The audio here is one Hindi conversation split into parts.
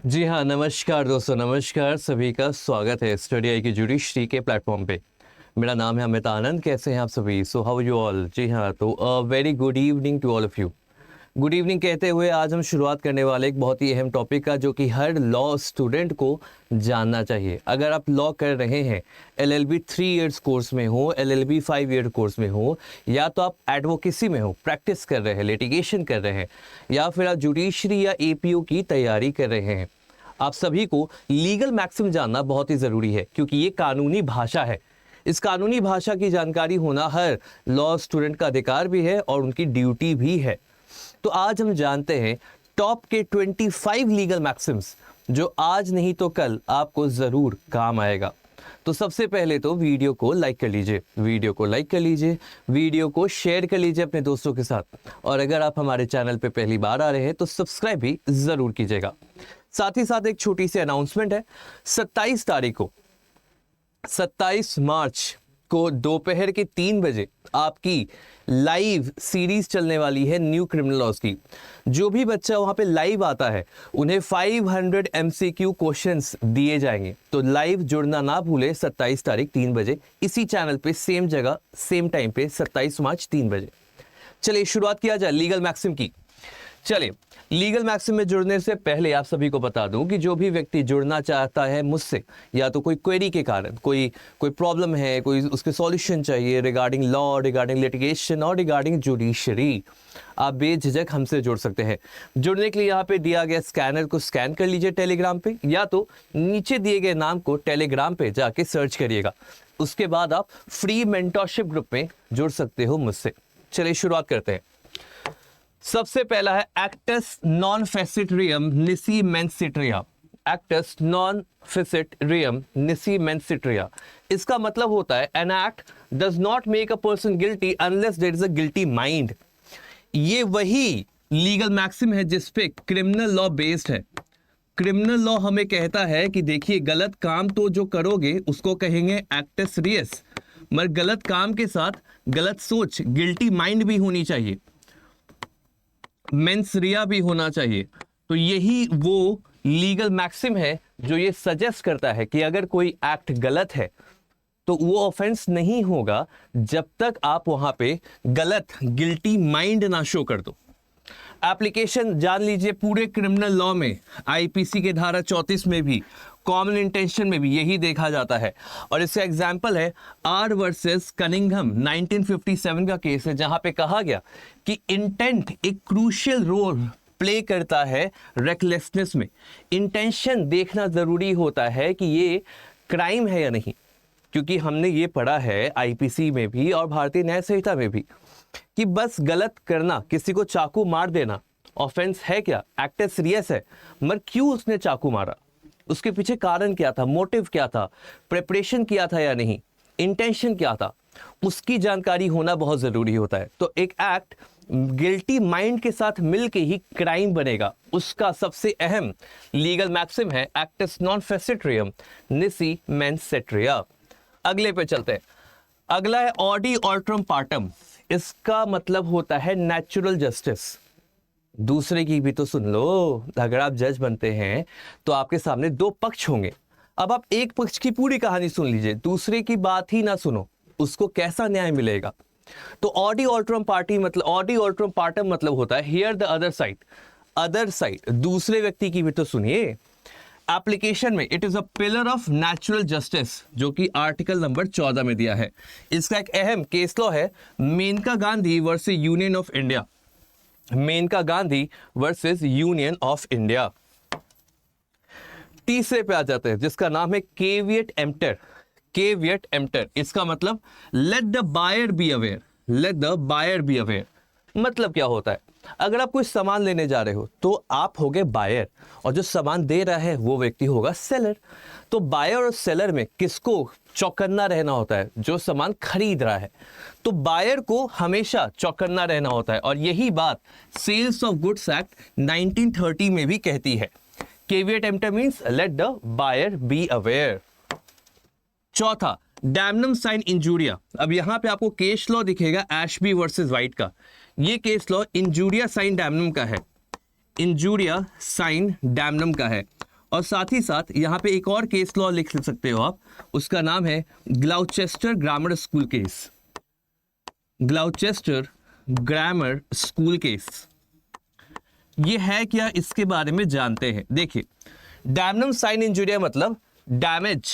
जी हाँ, नमस्कार दोस्तों, नमस्कार सभी का स्वागत है स्टडी आई की जुडिशरी के प्लेटफॉर्म पे। मेरा नाम है अमित आनंद। कैसे हैं आप सभी? So how you all? जी हाँ, तो very good evening to all of you. Good evening कहते हुए आज हम शुरुआत करने वाले एक बहुत ही अहम टॉपिक का, जो कि हर लॉ स्टूडेंट को जानना चाहिए। अगर आप लॉ कर रहे हैं, एलएलबी 3 इयर्स कोर्स में हो, एलएलबी 5 ईयर कोर्स में हो, या तो आप एडवोकेसी में हो, प्रैक्टिस कर रहे हैं, लिटिगेशन कर रहे हैं, या फिर आप जुडिशरी या एपीओ की तैयारी कर रहे हैं, आप सभी को लीगल मैक्सिम जानना बहुत ही ज़रूरी है, क्योंकि ये कानूनी भाषा है। इस कानूनी भाषा की जानकारी होना हर लॉ स्टूडेंट का अधिकार भी है और उनकी ड्यूटी भी है। तो आज हम जानते हैं टॉप के 25 लीगल मैक्सिम्स, जो आज नहीं तो कल आपको ज़रूर काम आएगा। तो सबसे पहले तो वीडियो को लाइक कर लीजिए, वीडियो को शेयर कर लीजिए अपने दोस्तों के साथ, और अगर आप हमारे चैनल पे पहली बार आ रहे हैं तो सब्सक्राइब भी ज़रूर कीजिएगा। साथ ही साथ एक छोटी सी अनाउंसमेंट है। 27 मार्च को दोपहर के 3 बजे आपकी लाइव सीरीज चलने वाली है न्यू क्रिमिनल लॉज की। जो भी बच्चा वहां पे लाइव आता है, उन्हें 500 MCQ क्वेश्चंस दिए जाएंगे। तो लाइव जुड़ना ना भूले, 27 तारीख 3 बजे इसी चैनल पे, सेम जगह सेम टाइम पे, 27 मार्च 3 बजे। चलिए शुरुआत किया जाए लीगल मैक्सिम की। चलिए, लीगल मैक्सिम में जुड़ने से पहले आप सभी को बता दूं कि जो भी व्यक्ति जुड़ना चाहता है मुझसे, या तो कोई क्वेरी के कारण, कोई प्रॉब्लम है, कोई उसके सॉल्यूशन चाहिए रिगार्डिंग लॉ, रिगार्डिंग लिटिगेशन और रिगार्डिंग जुडिशरी, आप बेझिझक हमसे जुड़ सकते हैं। जुड़ने के लिए यहाँ पे दिया गया स्कैनर को स्कैन कर लीजिए टेलीग्राम पे, या तो नीचे दिए गए नाम को टेलीग्राम पे जाके सर्च करिएगा। उसके बाद आप फ्री मेंटरशिप ग्रुप में जुड़ सकते हो मुझसे। चलिए शुरुआत करते हैं। सबसे पहला है एक्टस नॉन फेसिट रियम निसी मेंसिट्रिया। एक्टस नॉन फेसिट रियम निसी मेंसिट्रिया, इसका मतलब होता है an act does not make a person guilty unless there is a guilty mind. ये वही लीगल मैक्सिम है जिस पे क्रिमिनल लॉ बेस्ड है। क्रिमिनल लॉ हमें कहता है कि देखिए, गलत काम तो जो करोगे उसको कहेंगे एक्टस रियस, मगर गलत काम के साथ गलत सोच, गिल्टी माइंड भी होनी चाहिए, मेंस रिया भी होना चाहिए। तो यही वो लीगल मैक्सिम है जो ये सजेस्ट करता है कि अगर कोई एक्ट गलत है तो वो ऑफेंस नहीं होगा जब तक आप वहां पे गलत गिल्टी माइंड ना शो कर दो। एप्लीकेशन जान लीजिए, पूरे क्रिमिनल लॉ में, आईपीसी के धारा 34 में भी, कॉमन इंटेंशन में भी यही देखा जाता है। और इसका एग्जाम्पल है आर वर्सेस कनिंघम 1957 का केस है, जहां पे कहा गया कि इंटेंट एक क्रूशियल रोल प्ले करता है रेकलेसनेस में। इंटेंशन देखना जरूरी होता है कि ये क्राइम है या नहीं, क्योंकि हमने ये पढ़ा है आईपीसी में भी और भारतीय न्याय संहिता में भी कि बस गलत करना, किसी को चाकू मार देना ऑफेंस है क्या, एक्टस रियस है, मगर क्यों उसने चाकू मारा, उसके पीछे कारण क्या था, मोटिव क्या था, प्रिपरेशन किया था या नहीं, इंटेंशन क्या था, उसकी जानकारी होना बहुत जरूरी होता है। तो एक एक्ट गिल्टी माइंड के साथ मिलके ही क्राइम बनेगा। उसका सबसे अहम लीगल मैक्सिम है एक्टस नॉन फेसिट रियम निसी मेंसिट्रिया। अगले पे चलते हैं। अगला है ऑडी ऑल्ट्रम पार्टम। इसका मतलब होता है नेचुरल जस्टिस। दूसरे की भी तो सुन लो। अगर आप जज बनते हैं तो आपके सामने दो पक्ष होंगे। अब आप एक पक्ष की पूरी कहानी सुन लीजिए, दूसरे की बात ही ना सुनो, उसको कैसा न्याय मिलेगा। तो ऑडी ऑल्ट्रम पार्टम मतलब होता है हियर द अदर साइड, दूसरे व्यक्ति की भी तो सुनिए। एप्लीकेशन में it is a pillar of natural justice, जो कि आर्टिकल नंबर 14 में दिया है। इसका एक अहम केस लॉ है Maneka Gandhi versus Union of India. Maneka Gandhi versus Union of India. तीसरे पे आ जाते हैं, जिसका नाम है केविएट एम्प्टर। केविएट एम्प्टर, इसका मतलब let the buyer be aware. मतलब क्या होता है, अगर आप कोई सामान लेने जा रहे हो तो आप होगे बायर, और जो सामान दे रहा है वो व्यक्ति होगा सेलर। तो बायर और सेलर में किसको चौकन्ना रहना होता है? जो सामान खरीद रहा है। तो बायर को हमेशा चौकन्ना रहना होता है, और यही बात सेल्स ऑफ गुड्स एक्ट 1930 में भी कहती है। केविएट एम्प्टर means let the buyer be aware. चौथा, डैमनम साइन इंजूरिया। अब यहां पे आपको केस लॉ दिखेगा एशबी वर्सेस वाइट का। ये केस लॉ इंजूरिया साइन डैमनम का है। और साथ ही साथ यहाँ पे एक और केस लॉ लिख सकते हो आप, उसका नाम है Gloucester grammar school case. Gloucester grammar school case ये है क्या, इसके बारे में जानते हैं। देखिए, डैमनम साइन इंजुरिया मतलब डैमेज,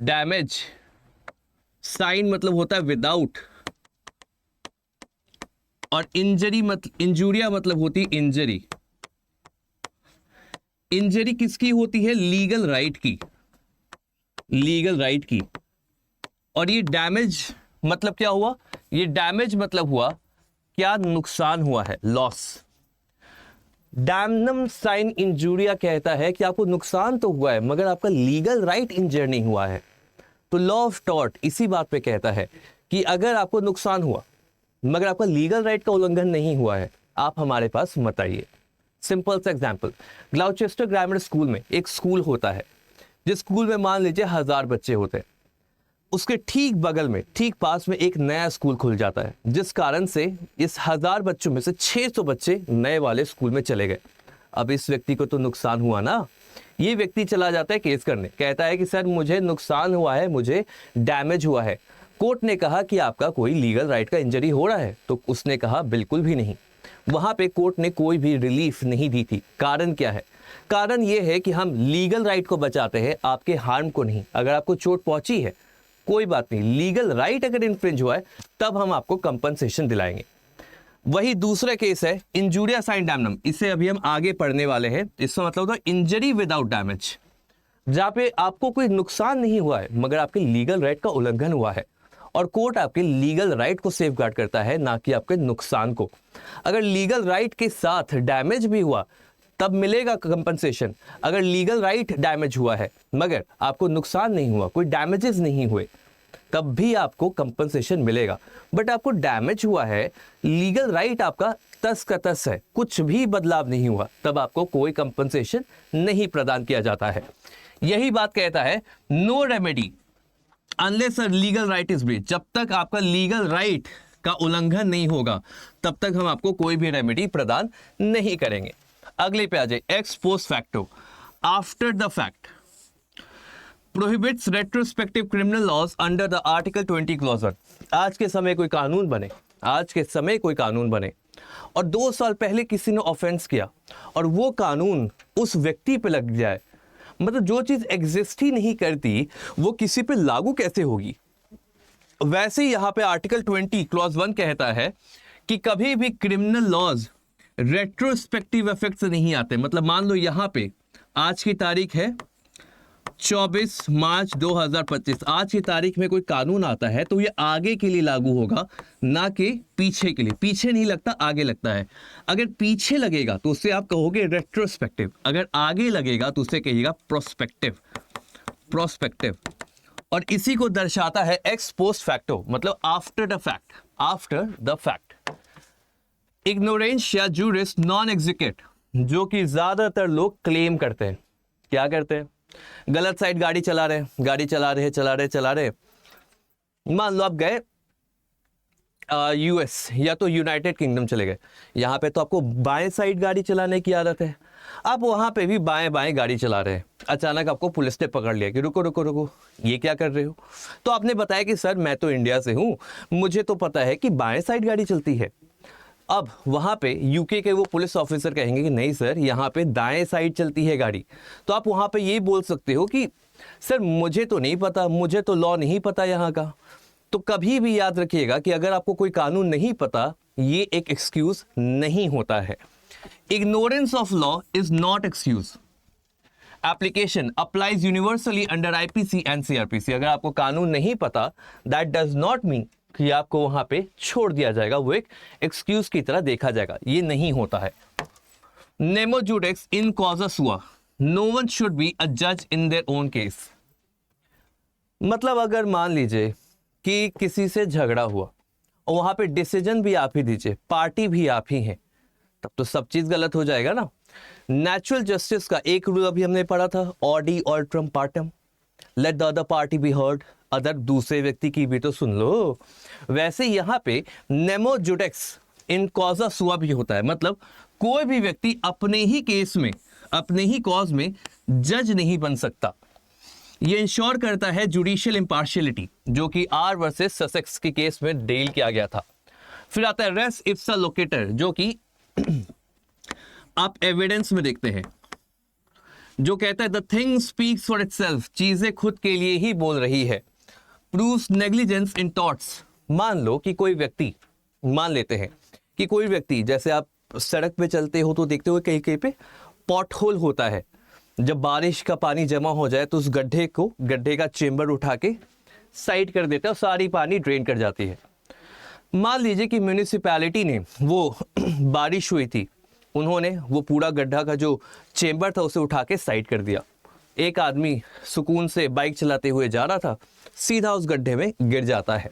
डैमेज साइन मतलब होता है विदाउट, और इंजरी मतलब, इंजुरिया मतलब होती है इंजरी। इंजरी किसकी होती है? लीगल राइट की, लीगल राइट की। और ये डैमेज मतलब क्या हुआ? ये डैमेज मतलब हुआ क्या? नुकसान हुआ है, लॉस। डैमनम साइन इंजुरिया कहता है कि आपको नुकसान तो हुआ है मगर आपका लीगल राइट इंजर नहीं हुआ है। तो लॉ ऑफ टॉर्ट इसी बात पे कहता है कि अगर आपको नुकसान हुआ मगर आपका लीगल राइट का उल्लंघन नहीं हुआ है, आप हमारे पास मत आइए। सिंपल सा एग्जांपल, ग्लाउचेस्टर ग्रामर स्कूल में एक स्कूल होता है, जिस स्कूल में मान लीजिए 1000 बच्चे होते हैं, उसके ठीक बगल में, ठीक पास में एक नया स्कूल खुल जाता है, जिस कारण से इस 1000 बच्चों में से 600 बच्चे नए वाले स्कूल में चले गए। अब इस व्यक्ति को तो नुकसान हुआ ना। ये व्यक्ति चला जाता है केस करने, कहता है कि सर मुझे नुकसान हुआ है, मुझे डैमेज हुआ है। कोर्ट ने कहा कि आपका कोई लीगल राइट का इंजरी हो रहा है, तो उसने कहा बिल्कुल भी नहीं। वहां पे कोर्ट ने कोई भी रिलीफ नहीं दी थी। कारण क्या है? कारण ये है कि हम लीगल राइट को बचाते हैं, आपके हार्म को नहीं। अगर आपको चोट पहुंची है कोई बात नहीं, लीगल राइट अगर इन्फ्रिंज हुआ है तब हम आपको कंपनसेशन दिलाएंगे। वही दूसरा केस है इंजुरिया साइन डैमनम, इसे अभी हम आगे पढ़ने वाले हैं। इसका मतलब होता है इंजरी विदाउट डैमेज, जहां पे आपको कोई नुकसान नहीं हुआ है मगर आपके लीगल राइट का उल्लंघन हुआ है, और कोर्ट आपके लीगल राइट को सेफगार्ड करता है, ना कि आपके नुकसान को। अगर लीगल राइट के साथ डैमेज भी हुआ तब मिलेगा कंपनसेशन। अगर लीगल राइट डैमेज हुआ है मगर आपको नुकसान नहीं हुआ, कोई डैमेजेस नहीं हुए, तब भी आपको कंपनसेशन मिलेगा। बट आपको डैमेज हुआ है, लीगल राइट आपका तस का तस है, कुछ भी बदलाव नहीं हुआ, तब आपको कोई कंपनसेशन नहीं प्रदान किया जाता है। यही बात कहता है no remedy unless a legal right is breach. जब तक आपका लीगल राइट का उल्लंघन नहीं होगा तब तक हम आपको कोई भी रेमेडी प्रदान नहीं करेंगे। अगले पे आ जाए, एक्स पोस्ट फैक्टो, after the fact prohibits retrospective criminal laws under the article 20 clause 1। आज के समय कोई कानून बने, आज के समय कोई कानून बने और 2 साल पहले किसी ने ऑफेंस किया और वो कानून उस व्यक्ति पे लग जाए, मतलब जो चीज एग्जिस्ट ही नहीं करती वो किसी पे लागू कैसे होगी? वैसे ही यहां पे आर्टिकल 20 क्लॉज 1 कहता है कि कभी भी क्रिमिनल लॉज रेट्रोस्पेक्टिव इफेक्ट से नहीं आते। मतलब मान लो यहां पे आज की तारीख है 24 मार्च 2025, आज की तारीख में कोई कानून आता है तो ये आगे के लिए लागू होगा, ना कि पीछे के लिए। पीछे नहीं लगता, आगे लगता है। अगर पीछे लगेगा तो उससे आप कहोगे रेट्रोस्पेक्टिव, अगर आगे लगेगा तो उससे कहिएगा प्रोस्पेक्टिव, प्रोस्पेक्टिव। और इसी को दर्शाता है एक्स पोस्ट फैक्टो, मतलब after the fact, after the fact. Ignorance या जूरिस नॉन एग्जीक्यूट, जो कि ज्यादातर लोग क्लेम करते हैं। क्या करते हैं? गलत साइड गाड़ी चला रहे, मान लो आप गए यूएस या तो यूनाइटेड किंगडम चले गए, यहां पे तो आपको बाएं साइड गाड़ी चलाने की आदत है, आप वहां पे भी बाएं बाएं गाड़ी चला रहे हैं। अचानक आपको पुलिस ने पकड़ लिया कि रुको रुको रुको, ये क्या कर रहे हो? तो आपने बताया कि सर मैं तो इंडिया से हूं, मुझे तो पता है कि बाएं साइड गाड़ी चलती है। अब वहां पे यूके के वो पुलिस ऑफिसर कहेंगे कि नहीं सर, यहाँ पे दाएं साइड चलती है गाड़ी। तो आप वहां पे ये बोल सकते हो कि सर मुझे तो नहीं पता, मुझे तो लॉ नहीं पता यहाँ का। तो कभी भी याद रखिएगा कि अगर आपको कोई कानून नहीं पता, ये एक एक्सक्यूज नहीं होता है। Ignorance of law is not excuse. Application applies universally under IPC and CrPC. अगर आपको कानून नहीं पता, दैट डज नॉट मीन कि आपको वहां पे छोड़ दिया जाएगा, वो एक एक्सक्यूज की तरह देखा जाएगा, ये नहीं होता है। नेमो जुडेक्स इन कॉजा सुआ, no one should be a जज इन देयर ओन केस। मतलब अगर मान लीजिए कि किसी से झगड़ा हुआ और वहां पे डिसीजन भी आप ही दीजिए, पार्टी भी आप ही हैं, तब तो सब चीज गलत हो जाएगा ना। नेचुरल जस्टिस का एक रूल अभी हमने पढ़ा था, ऑडी ऑल्ट्रम पार्टम, let the other party be heard, other दूसरे व्यक्ति की भी तो सुन लो। वैसे यहां पे नेमो जुडेक्स इन कॉजा सुआ भी होता है, मतलब कोई भी व्यक्ति अपने ही केस में अपने ही कॉज में जज नहीं बन सकता। ये इंश्योर करता है जुडिशियल इम्पार्शियलिटी, जो कि आर वर्सेस ससेक्स के केस में डील किया गया था। फिर आता है रेस इप्सा लोकेटर, जो कि आप एविडेंस में देखते हैं, जो कहता है the thing speaks for itself, चीजें खुद के लिए ही बोल रही है। प्रूव्स नेग्लिजेंस इन थॉट्स, मान लो कि कोई व्यक्ति, मान लेते हैं कि कोई व्यक्ति, जैसे आप सड़क पे चलते हो तो देखते हो कहीं कहीं पे पॉट होल होता है, जब बारिश का पानी जमा हो जाए तो उस गड्ढे का चेंबर उठा के साइड कर देते हैं और सारी पानी ड्रेन कर जाती है। मान लीजिए कि म्यूनिसिपैलिटी ने, वो बारिश हुई थी, उन्होंने वो पूरा गड्ढा का जो चेंबर था उसे उठा के साइड कर दिया। एक आदमी सुकून से बाइक चलाते हुए जा रहा था, सीधा उस गड्ढे में गिर जाता है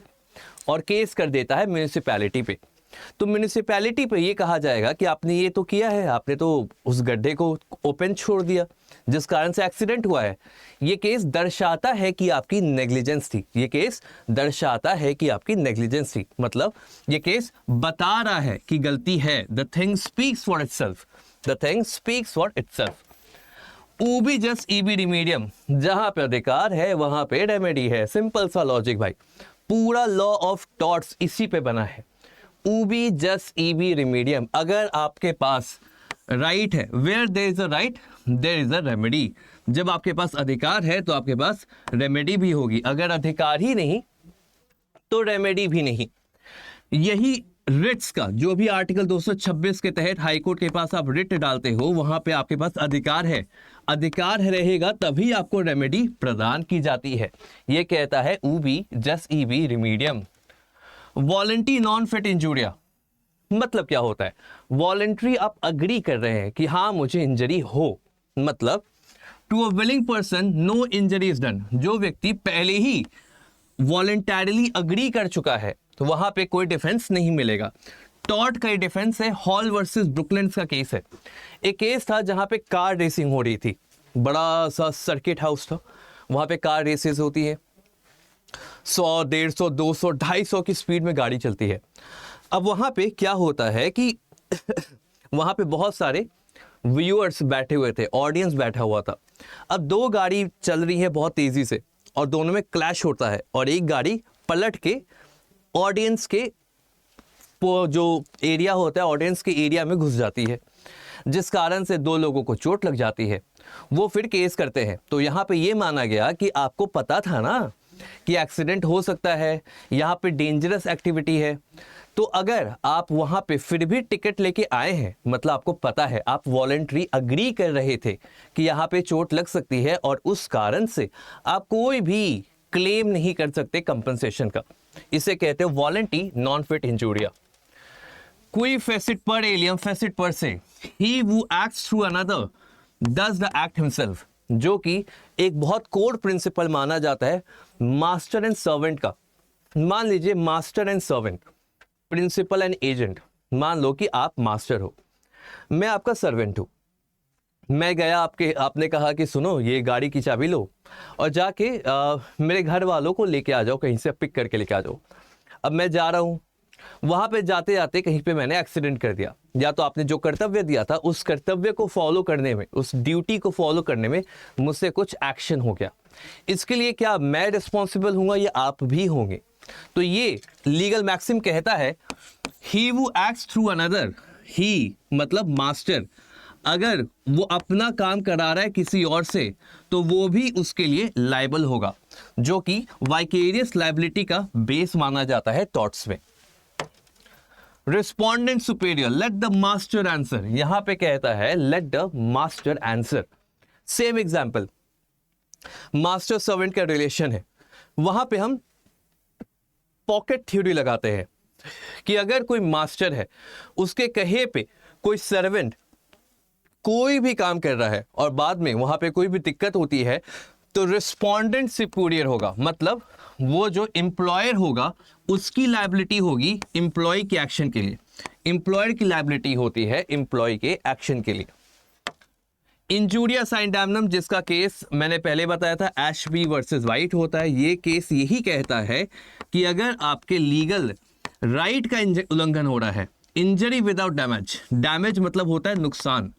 और केस कर देता है म्यूनिसिपैलिटी पे। तो म्यूनिसिपैलिटी पे ये कहा जाएगा कि आपने ये तो किया है, आपने तो उस गड्ढे को ओपन छोड़ दिया जिस कारण से एक्सीडेंट हुआ है। ये केस दर्शाता है कि आपकी नेग्लिजेंस थी, ये केस दर्शाता है कि आपकी नेग्लिजेंस थी, मतलब ये केस बता रहा है कि गलती है। The thing speaks for itself, the thing speaks for itself. ऊबी जस्ट ईबी रिमीडियम, जहां पे अधिकार है वहां पे रेमेडी है। सिंपल सा लॉजिक भाई, पूरा लॉ ऑफ टॉर्ट्स इसी पे बना है। ऊबी जस्ट ईबी रिमीडियम, अगर आपके पास राइट है, where there is a right there is a remedy. जब आपके पास अधिकार है तो आपके पास रेमेडी भी होगी, अगर अधिकार ही नहीं तो रेमेडी भी नहीं। यही रिट्स का, जो भी आर्टिकल 226 के तहत हाईकोर्ट के पास आप रिट डालते हो, वहां पे आपके पास अधिकार है, अधिकार रहेगा तभी आपको रेमेडी प्रदान की जाती है। यह कहता है ऊबी जस्ट ईबी रिमीडियम। वॉलंटरी नॉन फिट इंजूरिया, मतलब क्या होता है? वॉलंटरी आप अग्री कर रहे हैं कि हाँ मुझे इंजरी हो, मतलब to a willing person no injury is done, जो व्यक्ति पहले ही वॉलंटरीली अग्री कर चुका है तो वहां पे कोई डिफेंस नहीं मिलेगा। टॉर्ट का डिफेंस है, हॉल वर्सेस ब्रुकलिन्स का केस है। एक केस था जहां पे कार रेसिंग हो रही थी, बड़ा सा सर्किट हाउस था, वहां पे कार रेसेस होती है, 100, 150, 200, 250 की स्पीड में गाड़ी चलती है। अब वहां पे क्या होता है कि वहां पे बहुत सारे व्यूअर्स बैठे हुए थे, ऑडियंस बैठा हुआ था। अब दो गाड़ी चल रही है बहुत तेजी से और दोनों में क्लैश होता है और एक गाड़ी पलट के ऑडियंस के जो एरिया होता है, ऑडियंस के एरिया में घुस जाती है, जिस कारण से दो लोगों को चोट लग जाती है। वो फिर केस करते हैं। तो यहाँ पे ये माना गया कि आपको पता था ना कि एक्सीडेंट हो सकता है, यहाँ पे डेंजरस एक्टिविटी है, तो अगर आप वहां पे फिर भी टिकट लेके आए हैं, मतलब आपको पता है, आप वॉलंटरी अग्री कर रहे थे कि यहाँ पे चोट लग सकती है और उस कारण से आप कोई भी क्लेम नहीं कर सकते कंपनसेशन का। इसे कहते हैं वॉलंटरी नॉन फिट injuria. Qui facit per alium facit per se, he who acts through another does the act himself, जो कि एक बहुत कोर प्रिंसिपल माना जाता है मास्टर एंड सर्वेंट का। मान लीजिए master and servant, principal and agent. मान लो कि आप मास्टर हो, मैं आपका सर्वेंट हूं। मैं गया आपने कहा कि सुनो ये गाड़ी की चाबी लो और जाके मेरे घर वालों को लेके आ जाओ, कहीं से पिक करके लेके आ जाओ। अब मैं जा रहा हूं, वहां पे जाते जाते कहीं पे मैंने एक्सीडेंट कर दिया, या तो आपने जो कर्तव्य दिया था उस कर्तव्य को फॉलो करने में, उस ड्यूटी को फॉलो करने में मुझसे कुछ एक्शन हो गया। इसके लिए क्या मैं रिस्पॉन्सिबल हूंगा या आप भी होंगे? तो ये लीगल मैक्सिम कहता है ही हू एक्ट्स थ्रू अनदर, ही मतलब मास्टर, अगर वो अपना काम करा रहा है किसी और से तो वो भी उसके लिए लायबल होगा, जो कि वाइकेरियस लायबिलिटी का बेस माना जाता है टॉर्ट्स में। Respondent superior, let the master answer, यहां पे कहता है let the master answer. Same example, master servant का रिलेशन है, वहां पे हम पॉकेट थ्योरी लगाते हैं कि अगर कोई मास्टर है, उसके कहे पे कोई सर्वेंट कोई भी काम कर रहा है और बाद में वहां पे कोई भी दिक्कत होती है तो रिस्पोंडेंट सुपीरियर होगा, मतलब वो जो एम्प्लॉयर होगा उसकी लायबिलिटी होगी एम्प्लॉय के एक्शन के लिए। एम्प्लॉयर की लायबिलिटी होती है एम्प्लॉय के एक्शन के लिए। इंजूरिया साइंडैमनम, जिसका केस मैंने पहले बताया था एशबी वर्सेस वाइट होता है, ये केस यही कहता है कि अगर आपके लीगल राइट का उल्लंघन हो रहा है, इंजरी विदाउट डैमेज, डैमेज मतलब होता है नुकसान,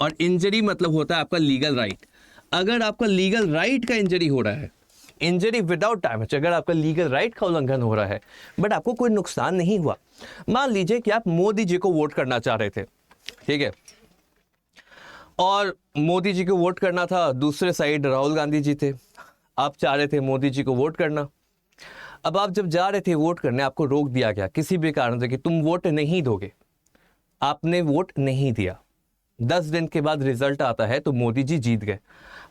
और इंजरी मतलब होता है आपका लीगल राइट। अगर आपका लीगल राइट का इंजरी हो रहा है, इंजरी विदाउट डैमेज, अगर आपका लीगल राइट का उल्लंघन हो रहा है बट आपको कोई नुकसान नहीं हुआ, मान लीजिए कि आप मोदी जी को वोट करना चाह रहे थे, ठीक है, और मोदी जी को वोट करना था, दूसरे साइड राहुल गांधी जी थे, आप चाह रहे थे मोदी जी को वोट करना। अब आप जब जा रहे थे वोट करने, आपको रोक दिया गया किसी भी कारण से कि तुम वोट नहीं दोगे, आपने वोट नहीं दिया, 10 दिन के बाद रिजल्ट आता है तो मोदी जी जीत गए,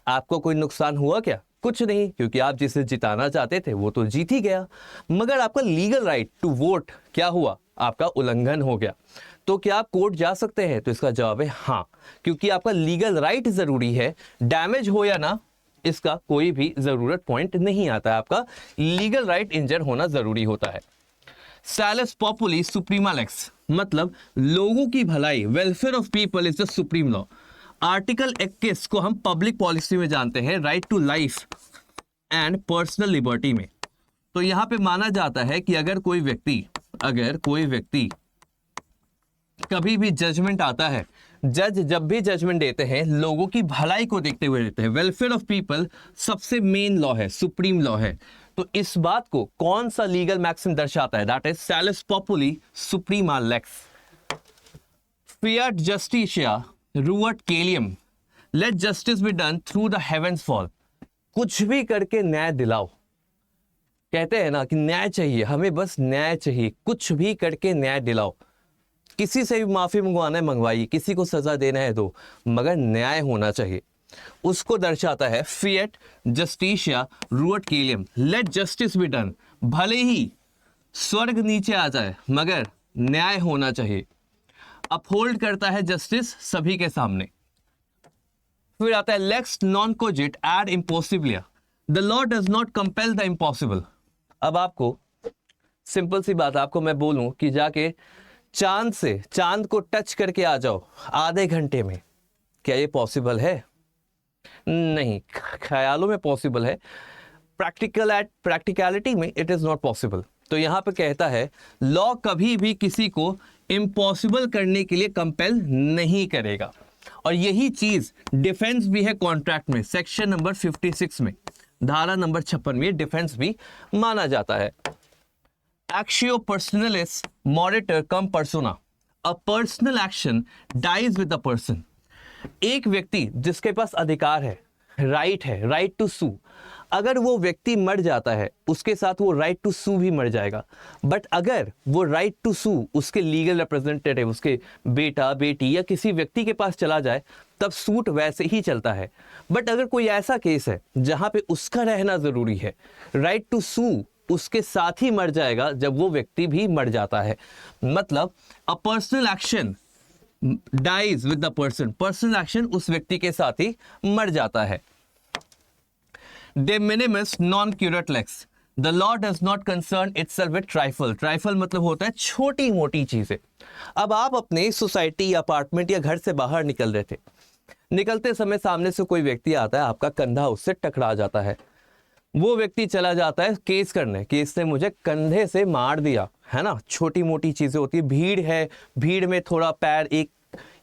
आपको कोई नुकसान हुआ क्या? कुछ नहीं, क्योंकि आप जिसे जिताना चाहते थे वो तो जीत ही गया। मगर आपका लीगल राइट टू वोट क्या हुआ? आपका उल्लंघन हो गया। तो क्या आप कोर्ट जा सकते हैं? तो इसका जवाब है हाँ, क्योंकि आपका लीगल राइट जरूरी है, डैमेज हो या ना इसका कोई भी जरूरत पॉइंट नहीं आता है, आपका लीगल राइट इंजर होना जरूरी होता है। सैलस पॉपुली सुप्रीमा लेक्स, मतलब लोगों की भलाई, welfare of people is the supreme law. Article 21 को हम पब्लिक पॉलिसी में जानते हैं right to life and personal liberty में। तो यहां पे माना जाता है कि अगर कोई व्यक्ति कभी भी जजमेंट आता है, जज जब भी जजमेंट देते हैं लोगों की भलाई को देखते हुए देते हैं, वेलफेयर ऑफ पीपल सबसे मेन लॉ है, सुप्रीम लॉ है। तो इस बात को कौन सा लीगल मैक्सिम दर्शाता है? दैट इज सैलस पॉपुली सुप्रीमा लेक्स। फिएट जस्टिशिया रूअट केलियम, let justice be done through the heavens fall. कुछ भी करके न्याय दिलाओ, कहते हैं ना कि न्याय चाहिए, हमें बस न्याय चाहिए, कुछ भी करके न्याय दिलाओ। किसी से भी माफी मंगवाना है मंगवाइए, किसी को सजा देना है दो, मगर न्याय होना चाहिए। उसको दर्शाता है फिएट जस्टिशिया रूअट केलियम, लेट जस्टिस बी डन। भले ही स्वर्ग नीचे आ जाए मगर न्याय होना चाहिए। अपहोल्ड करता है जस्टिस सभी के सामने। फिर आता है लेक्स नॉन कोजिट एड इम्पॉसिबलिया, the law does not compel the impossible. अब आपको सिंपल सी बात, आपको मैं बोलूं कि जाके चांद को टच करके आ जाओ आधे घंटे में, क्या ये पॉसिबल है? नहीं, ख्यालों में पॉसिबल है, प्रैक्टिकलिटी में इट इज नॉट पॉसिबल। तो यहां पे कहता है लॉ कभी भी किसी को इम्पॉसिबल करने के लिए कंपेल नहीं करेगा। और यही चीज डिफेंस भी है कॉन्ट्रैक्ट में, सेक्शन नंबर 56 में, धारा नंबर 56 में डिफेंस भी माना जाता है। एक्शियो पर्सनलिस मॉरिटर कम पर्सोना, a personal action dies with the person. एक व्यक्ति जिसके पास अधिकार है, राइट टू सू, अगर वो व्यक्ति मर जाता है उसके साथ वो राइट टू सू भी मर जाएगा। बट अगर वो राइट टू सू उसके लीगल रिप्रेजेंटेटिव, उसके बेटा बेटी या किसी व्यक्ति के पास चला जाए तब सूट वैसे ही चलता है। बट अगर कोई ऐसा केस है जहां पे उसका रहना जरूरी है, राइट टू सू उसके साथ ही मर जाएगा जब वो व्यक्ति भी मर जाता है। मतलब a personal action dies with the person, personal action उस व्यक्ति के साथ ही मर जाता है। De minimis non curate lex, the law does not concern itself with trifle. Trifle मतलब होता है छोटी मोटी चीजें। अब आप अपने सोसाइटी, अपार्टमेंट या घर से बाहर निकल रहे थे, निकलते समय सामने से कोई व्यक्ति आता है, आपका कंधा उससे टकरा जाता है, वो व्यक्ति चला जाता है केस करने, केस ने मुझे कंधे से मार दिया, है ना, छोटी मोटी चीजें होती है। भीड़ है, भीड़ में थोड़ा पैर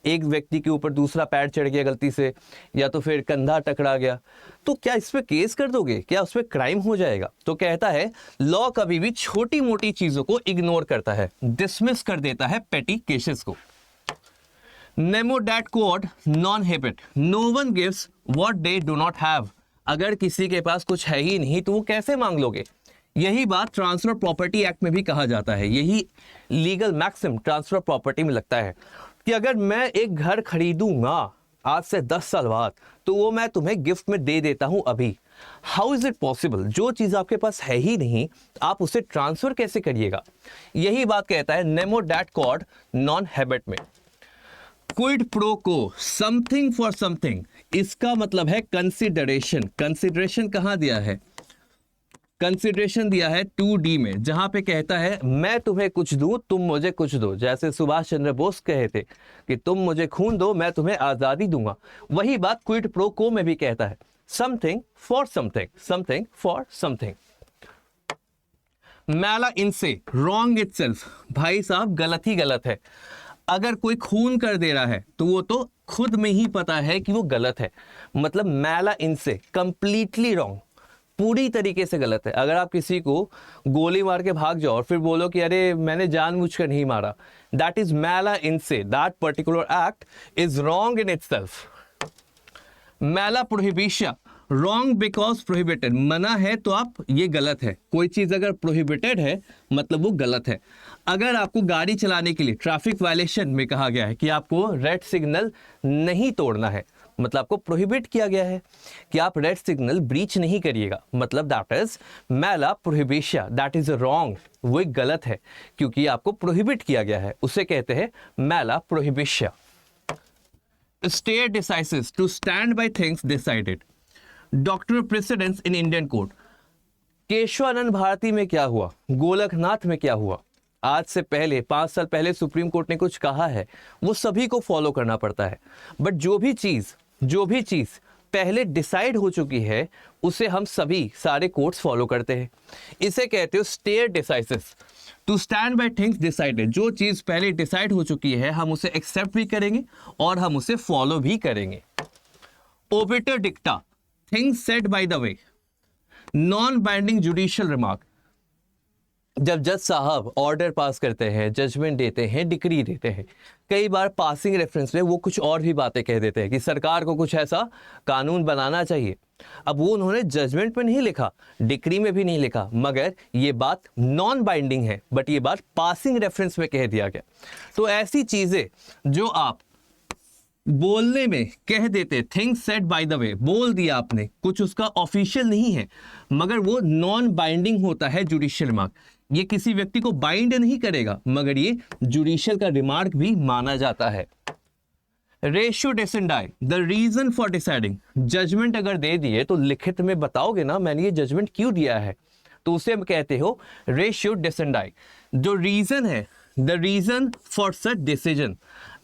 एक व्यक्ति के ऊपर दूसरा पैर चढ़ गया गलती से, या तो फिर कंधा टकरा गया, तो क्या इस पे केस कर दोगे? क्या उस पे क्राइम हो जाएगा? तो कहता है लॉ कभी भी छोटी मोटी चीजों को इग्नोर करता है, डिसमिस कर देता है पेटी केसेस को। नेमो डैट कोड नॉन हेबिट, no one gives what they do not have. अगर किसी के पास कुछ है ही नहीं तो वो कैसे मांग लोगे? यही बात ट्रांसफर प्रॉपर्टी एक्ट में भी कहा जाता है, यही लीगल मैक्सिम ट्रांसफर प्रॉपर्टी में लगता है कि अगर मैं एक घर खरीदूंगा आज से 10 साल बाद तो वो मैं तुम्हें गिफ्ट में दे देता हूं अभी। How is it possible? जो चीज आपके पास है ही नहीं आप उसे ट्रांसफर कैसे करिएगा? यही बात कहता है नेमो डैट कॉड नॉन हैबिट में। क्विड प्रो को, समथिंग फॉर समथिंग, इसका मतलब है कंसिडरेशन। कंसिडरेशन कहां दिया है? कंसिडरेशन दिया है 2D में, जहां पे कहता है मैं तुम्हें कुछ दूं तुम मुझे कुछ दो। जैसे सुभाष चंद्र बोस कहे थे कि तुम मुझे खून दो मैं तुम्हें आजादी दूंगा, वही बात क्विड प्रो को में भी कहता है, something for something, something for something. मैला इनसे, रॉन्ग इटसेल्फ, भाई साहब गलत ही गलत है। अगर कोई खून कर दे रहा है तो वो तो खुद में ही पता है कि वो गलत है, मतलब मैला इनसे, कंप्लीटली रॉन्ग, पूरी तरीके से गलत है। अगर आप किसी को गोली मार के भाग जाओ और फिर बोलो कि अरे मैंने जानबूझकर नहीं मारा, दैट इज मैला इनसे, that particular act is wrong in itself. मैला प्रोहिबिशन, रॉन्ग बिकॉज प्रोहिबिटेड, मना है तो आप, ये गलत है। कोई चीज अगर प्रोहिबिटेड है मतलब वो गलत है। अगर आपको गाड़ी चलाने के लिए ट्रैफिक वायलेशन में कहा गया है कि आपको रेड सिग्नल नहीं तोड़ना है, मतलब आपको प्रोहिबिट किया गया है कि आप रेड सिग्नल ब्रीच नहीं करिएगा, मतलब दैट इज मैला प्रोहिबिशन, दैट इज रॉन्ग, वो एक गलत है क्योंकि आपको प्रोहिबिट किया गया है, उसे कहते हैं मैला प्रोहिबिशन। स्टे डिसाइसिस, to stand by things decided. Doctor precedence in Indian court, Kesavananda Bharati में क्या हुआ, गोलकनाथ में क्या हुआ, आज से पहले 5 साल पहले सुप्रीम कोर्ट ने कुछ कहा है, वो सभी को फॉलो करना पड़ता है। बट जो भी चीज पहले डिसाइड हो चुकी है उसे हम सभी सारे कोर्ट्स फॉलो करते हैं। इसे कहते हो स्टे डिसाइसिस, to stand by things decided. जो चीज पहले डिसाइड हो चुकी है हम उसे एक्सेप्ट भी करेंगे और हम उसे फॉलो भी करेंगे। ओबिटर डिक्टा, things said by the way, non binding judicial remark. जब जज साहब ऑर्डर पास करते हैं, जजमेंट देते हैं, डिक्री देते हैं, कई बार पासिंग रेफरेंस में वो कुछ और भी बातें कह देते हैं कि सरकार को कुछ ऐसा कानून बनाना चाहिए। अब वो उन्होंने जजमेंट में नहीं लिखा, डिक्री में भी नहीं लिखा, मगर ये बात नॉन बाइंडिंग है, बट ये बात पासिंग रेफरेंस में कह दिया गया। तो ऐसी चीजें जो आप बोलने में कह देते, थिंग्स सेड बाय द वे, बोल दिया आपने, कुछ उसका ऑफिशियल नहीं है मगर वो नॉन बाइंडिंग होता है जुडिशियल रिमार्क। ये किसी व्यक्ति को बाइंड नहीं करेगा मगर ये जुडिशियल का रिमार्क भी माना जाता है। रेशियो डिसेंडाई, the reason for deciding. Judgement अगर दे दिए तो लिखित में बताओगे ना मैंने ये जजमेंट क्यों दिया है, तो उसे हम कहते हो रेशियो डिसेंडाई। जो रीजन है, the reason for such decision,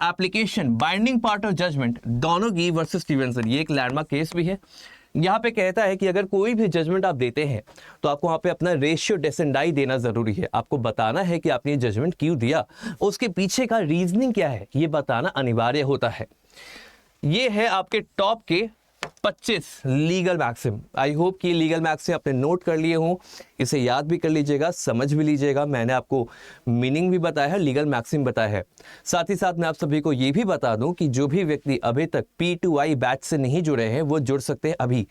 application, binding part of judgement, Donoghue versus Stevenson, ये एक लैंडमार्क केस भी है। यहाँ पे कहता है कि अगर कोई भी जजमेंट आप देते हैं तो आपको वहाँ पे अपना रेशियो डिसेंडाई देना जरूरी है। आपको बताना है कि आपने ये जजमेंट क्यों दिया, उसके पीछे का रीजनिंग क्या है, ये बताना अनिवार्य होता है। ये है आपके टॉप के 25 लीगल मैक्सिम। आई होप कि लीगल मैक्सिम आपने नोट कर लिए हों, इसे याद भी कर लीजिएगा, समझ भी लीजिएगा। मैंने आपको मीनिंग भी बताया है, लीगल मैक्सिम बताया है। साथ ही साथ मैं आप सभी को ये भी बता दूं कि जो भी व्यक्ति अभी तक P2I बैच से नहीं जुड़े हैं वो जुड़ सकते हैं अभी,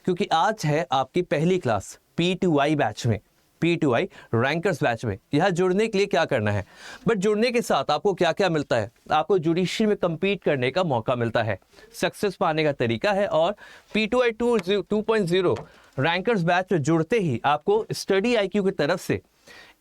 क्योंकि आज है आपकी पहली क्लास P2I बैच में, P2I रैंकर्स बैच में। यह जुड़ने के लिए क्या करना है, बट जुड़ने के साथ आपको क्या क्या मिलता है, आपको जुडिशियल में compete करने का मौका मिलता है, सक्सेस पाने का तरीका है। और P2I 2.0 रैंकर्स बैच में जुड़ते ही आपको स्टडी IQ की तरफ से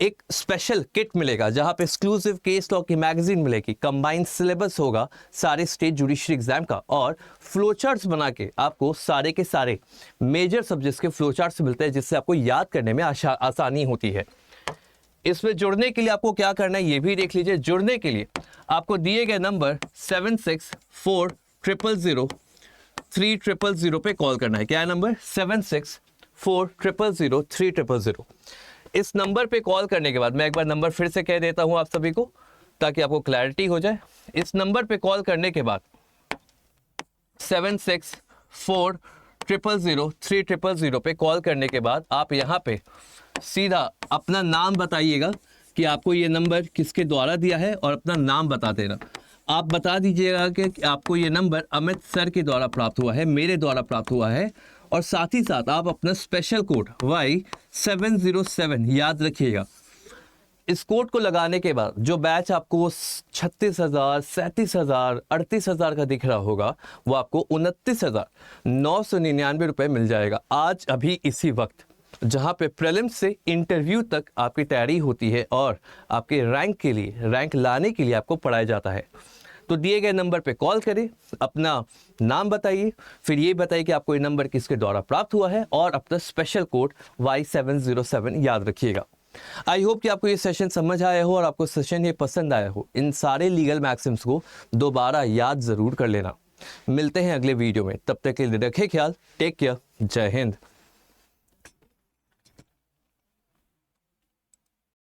एक स्पेशल किट मिलेगा जहां पे एक्सक्लूसिव केस लॉ की मैगजीन मिलेगी, कंबाइंड सिलेबस होगा सारे स्टेट जुडिशरी एग्जाम का, और फ्लोचार्ट्स बना के आपको सारे के सारे मेजर सब्जेक्ट्स के फ्लोचार्ट्स मिलते हैं जिससे आपको याद करने में आसानी होती है। इसमें जुड़ने के लिए आपको क्या करना है ये भी देख लीजिए। जुड़ने के लिए आपको दिए गए नंबर 76400300 पे कॉल करना है। क्या है नंबर? 76400300। इस नंबर पे कॉल करने के बाद मैं एक बार नंबर फिर से कह देता हूं आप सभी को ताकि आपको क्लैरिटी हो जाए। इस नंबर पे कॉल करने के बाद 76400300 पे कॉल करने के बाद आप यहाँ पे सीधा अपना नाम बताइएगा कि आपको ये नंबर किसके द्वारा दिया है और अपना नाम बता देना। आप बता दीजिएगा कि आपको ये नंबर अमित सर के द्वारा प्राप्त हुआ है, मेरे द्वारा प्राप्त हुआ है, और साथ ही साथ आप अपना स्पेशल कोड Y707 याद रखिएगा। इस कोड को लगाने के बाद जो बैच आपको 36,000, 37,000, 38,000 का दिख रहा होगा वो आपको 29,999 रुपये मिल जाएगा आज अभी इसी वक्त, जहां पे प्रीलिम्स से इंटरव्यू तक आपकी तैयारी होती है और आपके रैंक लाने के लिए आपको पढ़ाया जाता है। तो दिए गए नंबर पे कॉल करें, अपना नाम बताइए, फिर ये बताइए कि आपको ये नंबर किसके द्वारा प्राप्त हुआ है और अपना स्पेशल कोड Y707 याद रखिएगा। आई होप कि आपको ये सेशन समझ आया हो और आपको सेशन ये पसंद आया हो। इन सारे लीगल मैक्सिम्स को दोबारा याद जरूर कर लेना। मिलते हैं अगले वीडियो में, तब तक के लिए रखें ख्याल, टेक केयर, जय हिंद।